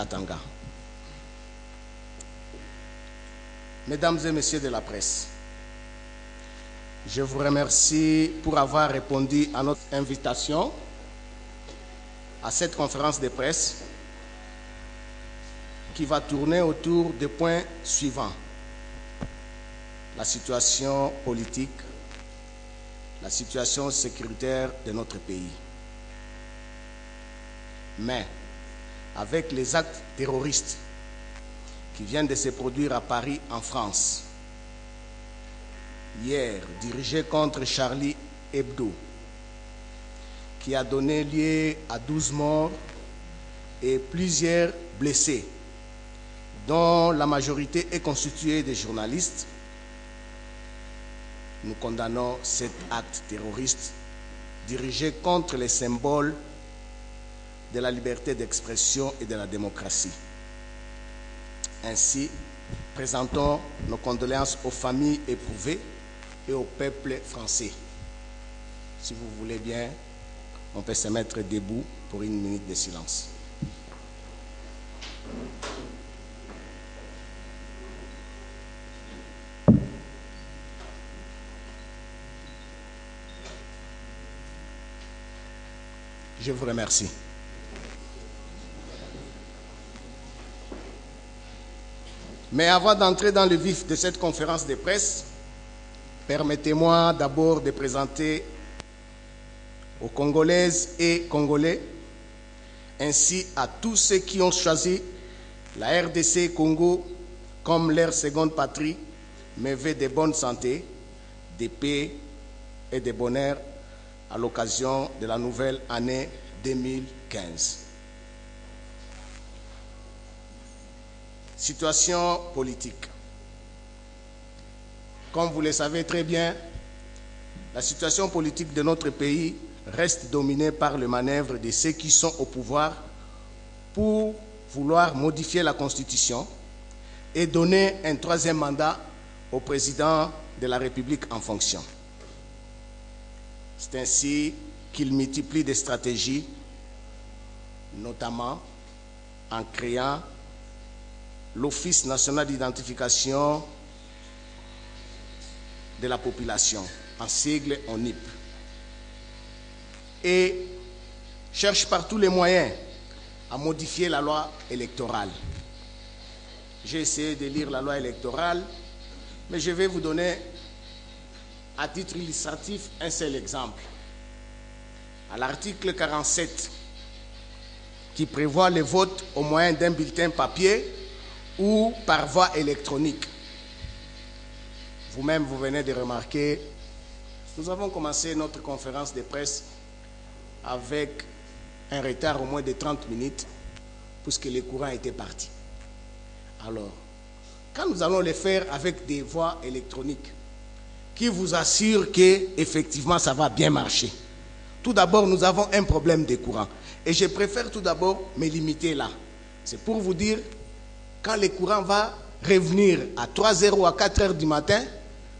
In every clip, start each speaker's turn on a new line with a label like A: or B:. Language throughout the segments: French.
A: Katanga. Mesdames et messieurs de la presse, je vous remercie pour avoir répondu à notre invitation à cette conférence de presse qui va tourner autour des points suivants: la situation politique, la situation sécuritaire de notre pays. Mais avec les actes terroristes qui viennent de se produire à Paris, en France, hier, dirigés contre Charlie Hebdo, qui a donné lieu à 12 morts et plusieurs blessés, dont la majorité est constituée de journalistes, nous condamnons cet acte terroriste dirigé contre les symboles de la liberté d'expression et de la démocratie. Ainsi, présentons nos condoléances aux familles éprouvées et au peuple français. Si vous voulez bien, on peut se mettre debout pour une minute de silence. Je vous remercie. Mais avant d'entrer dans le vif de cette conférence de presse, permettez-moi d'abord de présenter aux Congolaises et Congolais, ainsi à tous ceux qui ont choisi la RDC Congo comme leur seconde patrie, mes vœux de bonne santé, de paix et de bonheur à l'occasion de la nouvelle année 2015. Situation politique. Comme vous le savez très bien, la situation politique de notre pays reste dominée par le manœuvre de ceux qui sont au pouvoir pour vouloir modifier la Constitution et donner un troisième mandat au président de la République en fonction. C'est ainsi qu'il multiplie des stratégies, notamment en créant l'Office national d'identification de la population, en sigle ONIP, et cherche par tous les moyens à modifier la loi électorale. J'ai essayé de lire la loi électorale, mais je vais vous donner à titre illustratif un seul exemple. À l'article 47, qui prévoit le vote au moyen d'un bulletin papier ou par voie électronique. Vous-même, vous venez de remarquer, nous avons commencé notre conférence de presse avec un retard au moins de 30 minutes, puisque le courant était parti. Alors, quand nous allons le faire avec des voies électroniques, qui vous assure qu'effectivement ça va bien marcher. Tout d'abord, nous avons un problème de courant. Et je préfère tout d'abord me limiter là. C'est pour vous dire, quand le courant va revenir à 3h ou à 4h du matin,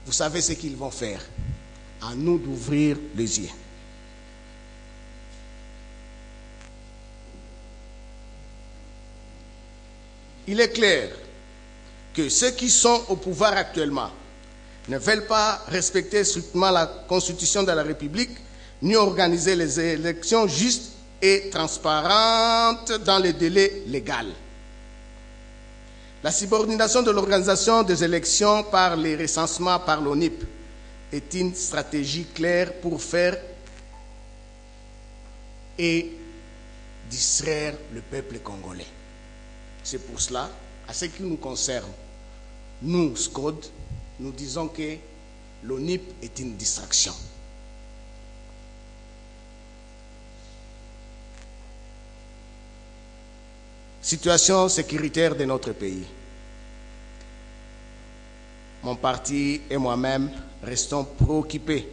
A: vous savez ce qu'ils vont faire. À nous d'ouvrir les yeux. Il est clair que ceux qui sont au pouvoir actuellement ne veulent pas respecter strictement la Constitution de la République, ni organiser les élections justes et transparentes dans les délais légaux. La subordination de l'organisation des élections par les recensements par l'ONIP est une stratégie claire pour faire et distraire le peuple congolais. C'est pour cela, à ce qui nous concerne, nous, SCODE, nous disons que l'ONIP est une distraction. Situation sécuritaire de notre pays. Mon parti et moi-même restons préoccupés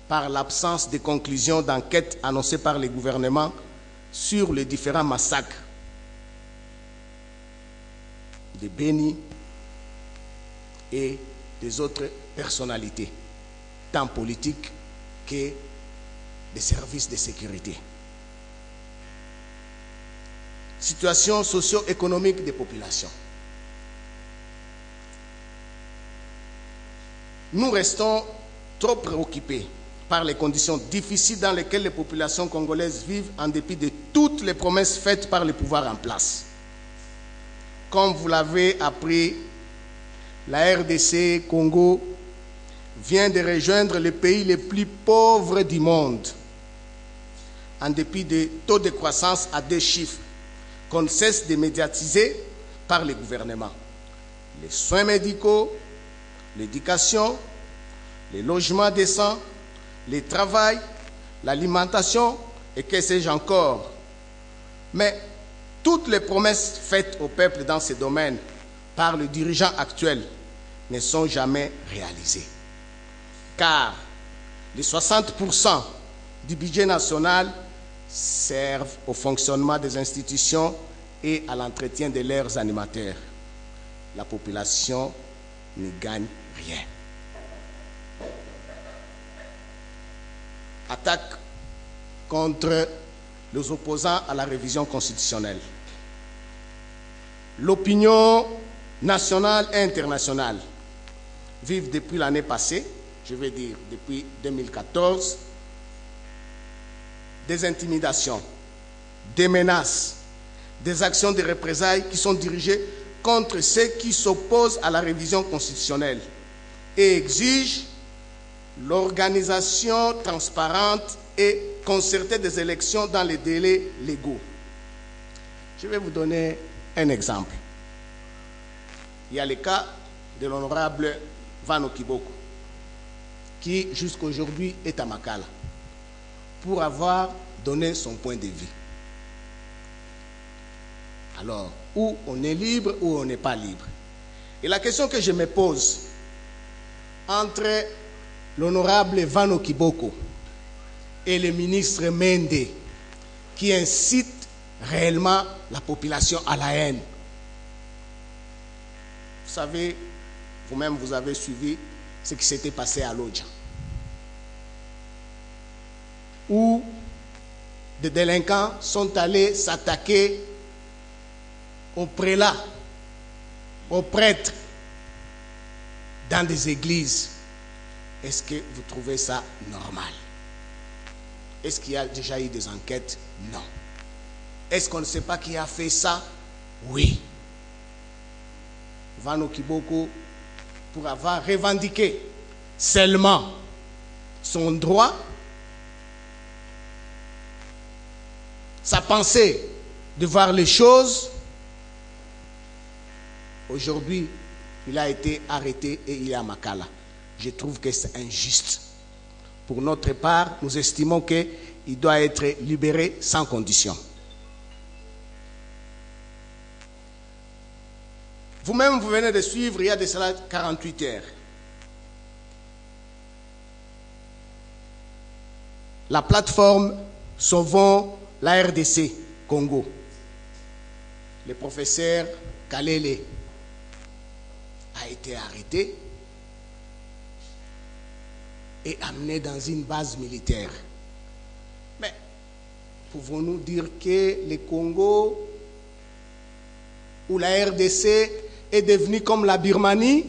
A: par l'absence de conclusion d'enquête annoncée par le gouvernement sur les différents massacres de Beni et des autres personnalités, tant politiques que des services de sécurité. situation socio-économique des populations. Nous restons trop préoccupés par les conditions difficiles dans lesquelles les populations congolaises vivent en dépit de toutes les promesses faites par le pouvoir en place. Comme vous l'avez appris, la RDC Congo vient de rejoindre les pays les plus pauvres du monde, en dépit des taux de croissance à 2 chiffres qu'on ne cesse de médiatiser par le gouvernement. Les soins médicaux, l'éducation, les logements décents, le travail, l'alimentation et que sais-je encore. Mais toutes les promesses faites au peuple dans ces domaines par le dirigeant actuel ne sont jamais réalisées. Car les 60% du budget national servent au fonctionnement des institutions et à l'entretien de leurs animateurs. La population ne gagne rien. Attaque contre les opposants à la révision constitutionnelle. L'opinion nationale et internationale vivent depuis l'année passée, je veux dire depuis 2014, des intimidations, des menaces, des actions de représailles qui sont dirigées contre ceux qui s'opposent à la révision constitutionnelle et exigent l'organisation transparente et concertée des élections dans les délais légaux. Je vais vous donner un exemple. Il y a le cas de l'honorable Vano Kiboko, qui jusqu'aujourd'hui est à Makala, pour avoir donné son point de vue. Alors, où on est libre ou on n'est pas libre. Et la question que je me pose entre l'honorable Vano Kiboko et le ministre Mende, qui incite réellement la population à la haine. Vous savez, vous-même vous avez suivi ce qui s'était passé à Lodja, où des délinquants sont allés s'attaquer aux prélats, aux prêtres, dans des églises. Est-ce que vous trouvez ça normal? Est-ce qu'il y a déjà eu des enquêtes? Non. Est-ce qu'on ne sait pas qui a fait ça? Oui. Vano Kiboko, pour avoir revendiqué seulement son droit, sa pensée de voir les choses, aujourd'hui, il a été arrêté et il est à Makala. Je trouve que c'est injuste. Pour notre part, nous estimons qu'il doit être libéré sans condition. Vous-même, vous venez de suivre, il y a de cela 48 heures, la plateforme Sauvons la RDC Congo. Le professeur Kalele a été arrêté et amené dans une base militaire. Mais pouvons-nous dire que le Congo ou la RDC est devenu comme la Birmanie?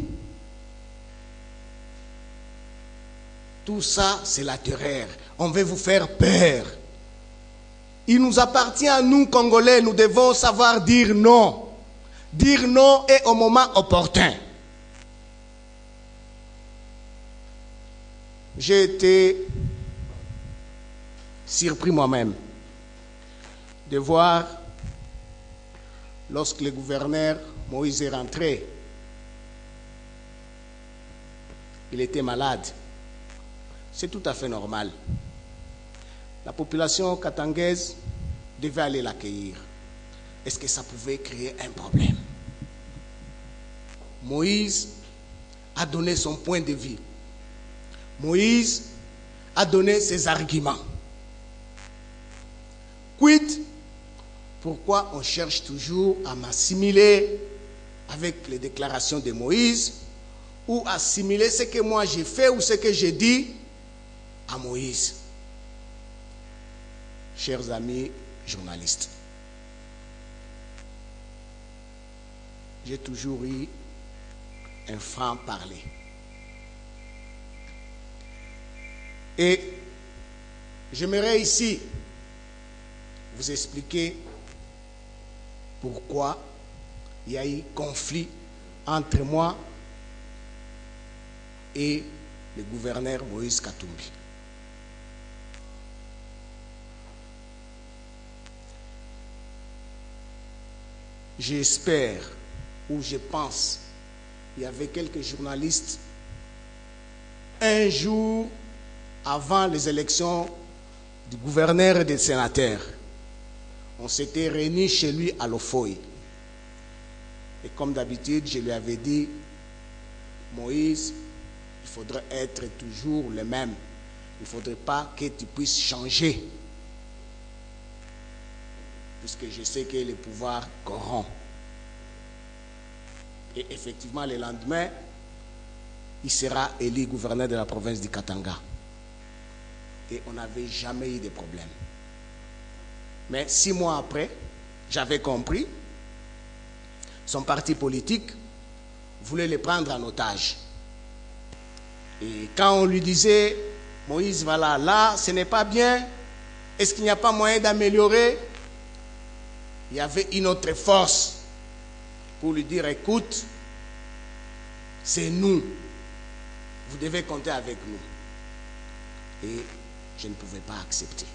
A: Tout ça, c'est la terreur. On veut vous faire peur. Il nous appartient à nous, Congolais, nous devons savoir dire non. Dire non est au moment opportun. J'ai été surpris moi-même de voir, lorsque le gouverneur Moïse est rentré, il était malade. C'est tout à fait normal. La population katangaise devait aller l'accueillir. Est-ce que ça pouvait créer un problème? Moïse a donné son point de vue. Moïse a donné ses arguments. Quid? Pourquoi on cherche toujours à m'assimiler avec les déclarations de Moïse ou assimiler ce que moi j'ai fait ou ce que j'ai dit à Moïse? Chers amis journalistes, j'ai toujours eu un franc-parler. Et j'aimerais ici vous expliquer pourquoi il y a eu conflit entre moi et le gouverneur Moïse Katumbi. J'espère ou je pense, il y avait quelques journalistes un jour avant les élections du gouverneur et des sénateurs. On s'était réunis chez lui à Lofoy. Et comme d'habitude, je lui avais dit, Moïse, il faudrait être toujours le même. Il ne faudrait pas que tu puisses changer. Puisque je sais que le pouvoir corrompt. Et effectivement, le lendemain, il sera élu gouverneur de la province du Katanga. Et on n'avait jamais eu de problème. Mais 6 mois après, j'avais compris, son parti politique voulait le prendre en otage. Et quand on lui disait, Moïse, voilà, là, ce n'est pas bien, est-ce qu'il n'y a pas moyen d'améliorer? Il y avait une autre force pour lui dire, écoute, c'est nous, vous devez compter avec nous. Et je ne pouvais pas accepter.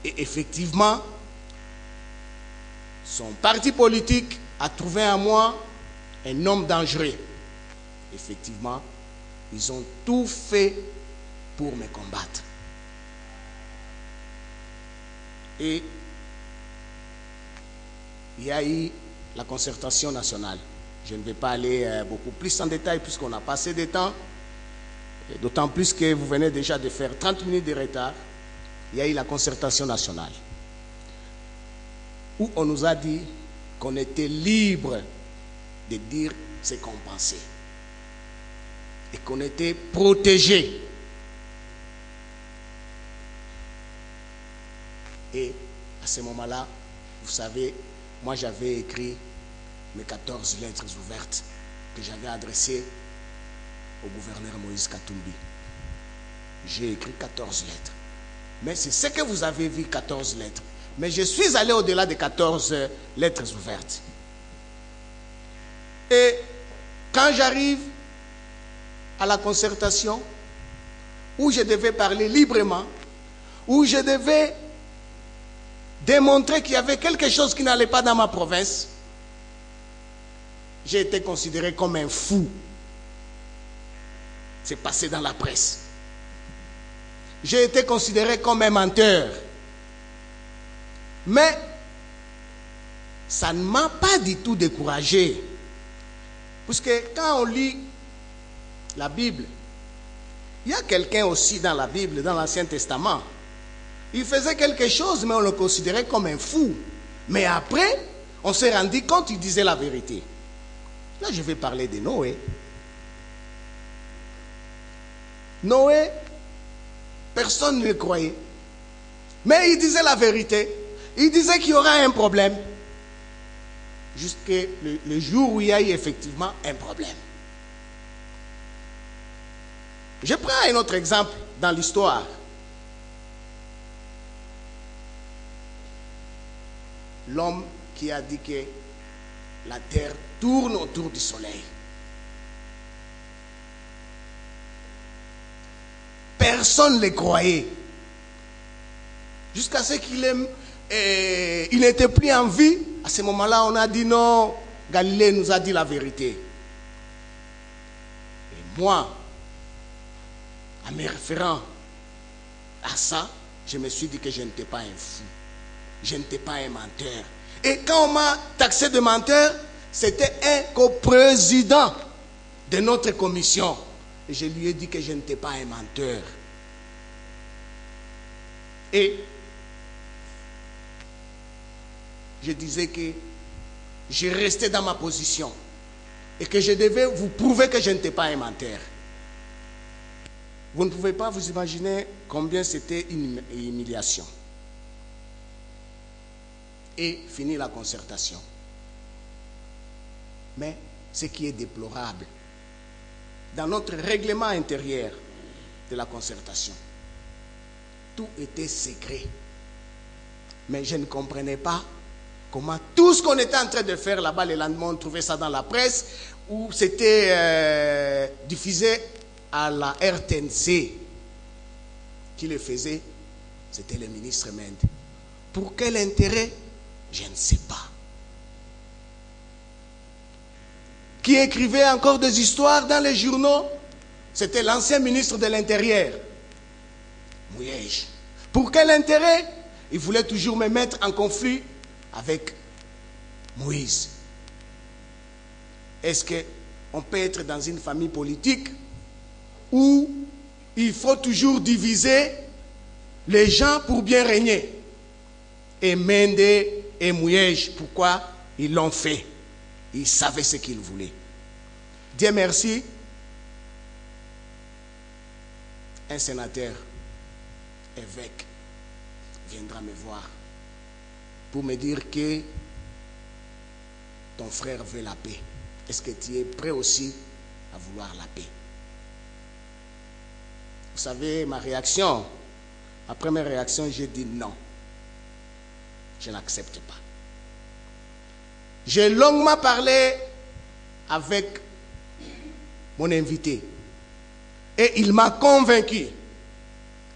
A: Et effectivement, son parti politique a trouvé en moi un homme dangereux. Effectivement, ils ont tout fait pour me combattre. Et il y a eu la concertation nationale. Je ne vais pas aller beaucoup plus en détail puisqu'on a passé de temps. D'autant plus que vous venez déjà de faire 30 minutes de retard. Il y a eu la concertation nationale où on nous a dit qu'on était libre de dire ce qu'on pensait et qu'on était protégé. Et à ce moment-là, vous savez, moi j'avais écrit mes 14 lettres ouvertes que j'avais adressées au gouverneur Moïse Katumbi. J'ai écrit 14 lettres. Mais c'est ce que vous avez vu, 14 lettres. Mais je suis allé au-delà des 14 lettres ouvertes. Et quand j'arrive à la concertation, où je devais parler librement, où je devais démontrer qu'il y avait quelque chose qui n'allait pas dans ma province, j'ai été considéré comme un fou. C'est passé dans la presse. J'ai été considéré comme un menteur. Mais ça ne m'a pas du tout découragé. Parce que quand on lit la Bible, il y a quelqu'un aussi dans la Bible, dans l'Ancien Testament. Il faisait quelque chose, mais on le considérait comme un fou. Mais après, on s'est rendu compte qu'il disait la vérité. Là, je vais parler de Noé. Noé, personne ne le croyait. Mais il disait la vérité. Il disait qu'il y aura un problème. Jusqu'à le jour où il y a eu effectivement un problème. Je prends un autre exemple dans l'histoire. L'homme qui a dit que la terre tourne autour du soleil. Personne ne le croyait. Jusqu'à ce qu'il n'était plus en vie. À ce moment-là, on a dit non. Galilée nous a dit la vérité. Et moi, en me référant à ça, je me suis dit que je n'étais pas un fou. Je n'étais pas un menteur. Et quand on m'a taxé de menteur, c'était un coprésident de notre commission. Et je lui ai dit que je n'étais pas un menteur. Et je disais que je restais dans ma position et que je devais vous prouver que je n'étais pas un menteur. Vous ne pouvez pas vous imaginer combien c'était une humiliation. Et fini la concertation. Mais ce qui est déplorable, dans notre règlement intérieur de la concertation, tout était secret. Mais je ne comprenais pas comment tout ce qu'on était en train de faire là-bas, le lendemain, on trouvait ça dans la presse, ou c'était diffusé à la RTNC. Qui le faisait? C'était le ministre Mende. Pour quel intérêt? Je ne sais pas. Qui écrivait encore des histoires dans les journaux? C'était l'ancien ministre de l'Intérieur, Mouyej. Pour quel intérêt? Il voulait toujours me mettre en conflit avec Moïse. Est-ce qu'on peut être dans une famille politique où il faut toujours diviser les gens pour bien régner? Et Mende et Mouyej, pourquoi ils l'ont fait? Ils savaient ce qu'ils voulaient. Dieu merci, un sénateur, évêque, viendra me voir pour me dire que ton frère veut la paix. Est-ce que tu es prêt aussi à vouloir la paix? Vous savez, ma réaction, ma première réaction, j'ai dit non. Je n'accepte pas. J'ai longuement parlé avec mon invité et il m'a convaincu.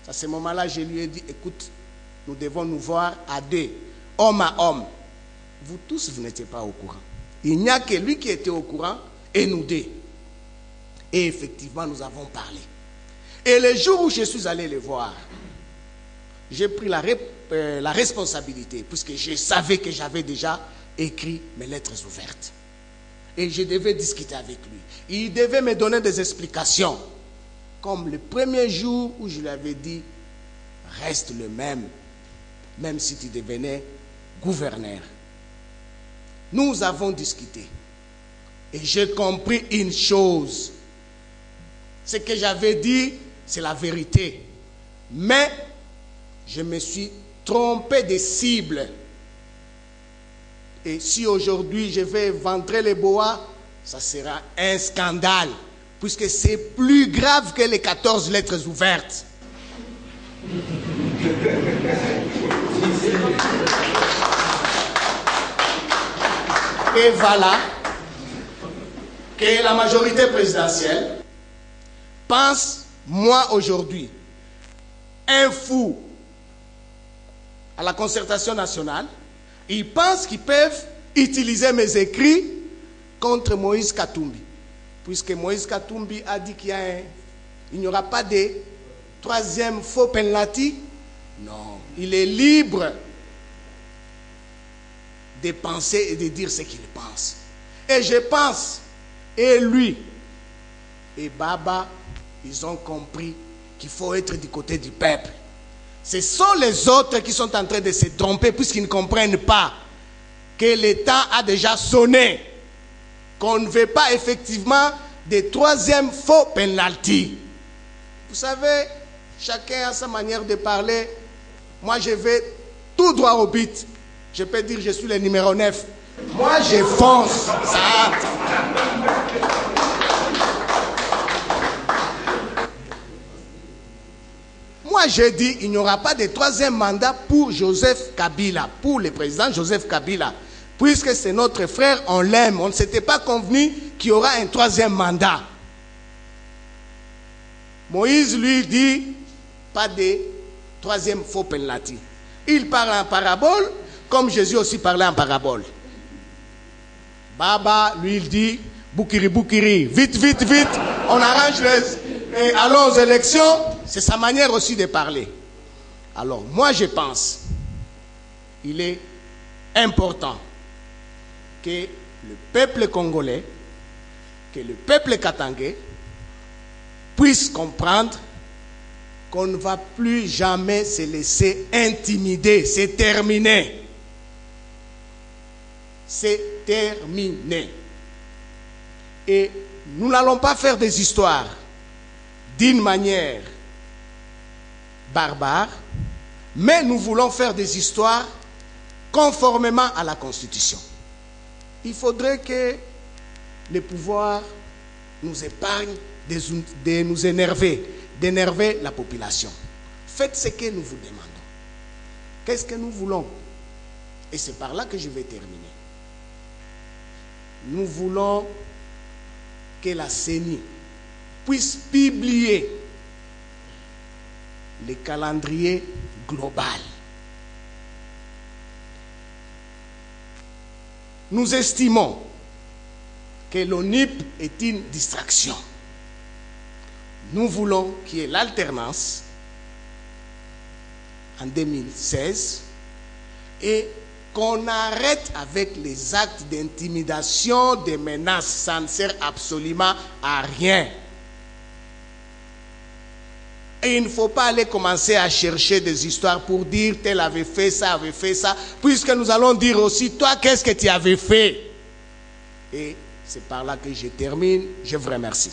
A: À ce moment-là, je lui ai dit, écoute, nous devons nous voir à deux, homme à homme. Vous tous, vous n'étiez pas au courant. Il n'y a que lui qui était au courant et nous deux. Et effectivement, nous avons parlé. Et le jour où je suis allé le voir, j'ai pris la responsabilité, puisque je savais que j'avais déjà écrit mes lettres ouvertes. Et je devais discuter avec lui. Il devait me donner des explications. Comme le premier jour où je lui avais dit, reste le même, même si tu devenais gouverneur. Nous avons discuté. Et j'ai compris une chose. Ce que j'avais dit, c'est la vérité. Mais je me suis trompé de cible. Et si aujourd'hui je vais ventrer les bois, ça sera un scandale, puisque c'est plus grave que les 14 lettres ouvertes. Et voilà que la majorité présidentielle pense, moi aujourd'hui, un fou à la concertation nationale, ils pensent qu'ils peuvent utiliser mes écrits contre Moïse Katumbi. Puisque Moïse Katumbi a dit qu'il n'y aura pas de troisième faux penalty. Non, il est libre de penser et de dire ce qu'il pense. Et je pense, et lui, et Baba, ils ont compris qu'il faut être du côté du peuple. Ce sont les autres qui sont en train de se tromper puisqu'ils ne comprennent pas que le temps a déjà sonné, qu'on ne veut pas effectivement de troisième faux penalty. Vous savez, chacun a sa manière de parler. Moi, je vais tout droit au but. Je peux dire je suis le numéro 9. Moi, je fonce. Ça hâte. Moi, j'ai dit il n'y aura pas de troisième mandat pour Joseph Kabila, pour le président Joseph Kabila. Puisque c'est notre frère, on l'aime. On ne s'était pas convenu qu'il y aura un troisième mandat. Moïse lui dit pas de troisième faux penalty. Il parle en parabole, comme Jésus aussi parlait en parabole. Baba, lui, il dit Boukiri, Boukiri, vite, vite, vite, on arrange et allons aux élections. C'est sa manière aussi de parler. Alors, moi, je pense il est important que le peuple congolais, que le peuple katangais puisse comprendre qu'on ne va plus jamais se laisser intimider. C'est terminé. C'est terminé. Et nous n'allons pas faire des histoires d'une manière barbare, mais nous voulons faire des histoires conformément à la Constitution. Il faudrait que le pouvoir nous épargne de nous énerver, d'énerver la population. Faites ce que nous vous demandons. Qu'est-ce que nous voulons? Et c'est par là que je vais terminer. Nous voulons que la CENI puisse publier le calendrier global. Nous estimons que l'ONIP est une distraction. Nous voulons qu'il y ait l'alternance en 2016 et qu'on arrête avec les actes d'intimidation, de menaces. Ça ne sert absolument à rien. Et il ne faut pas aller commencer à chercher des histoires pour dire tel avait fait ça, puisque nous allons dire aussi, toi, qu'est-ce que tu avais fait? Et c'est par là que je termine. Je vous remercie.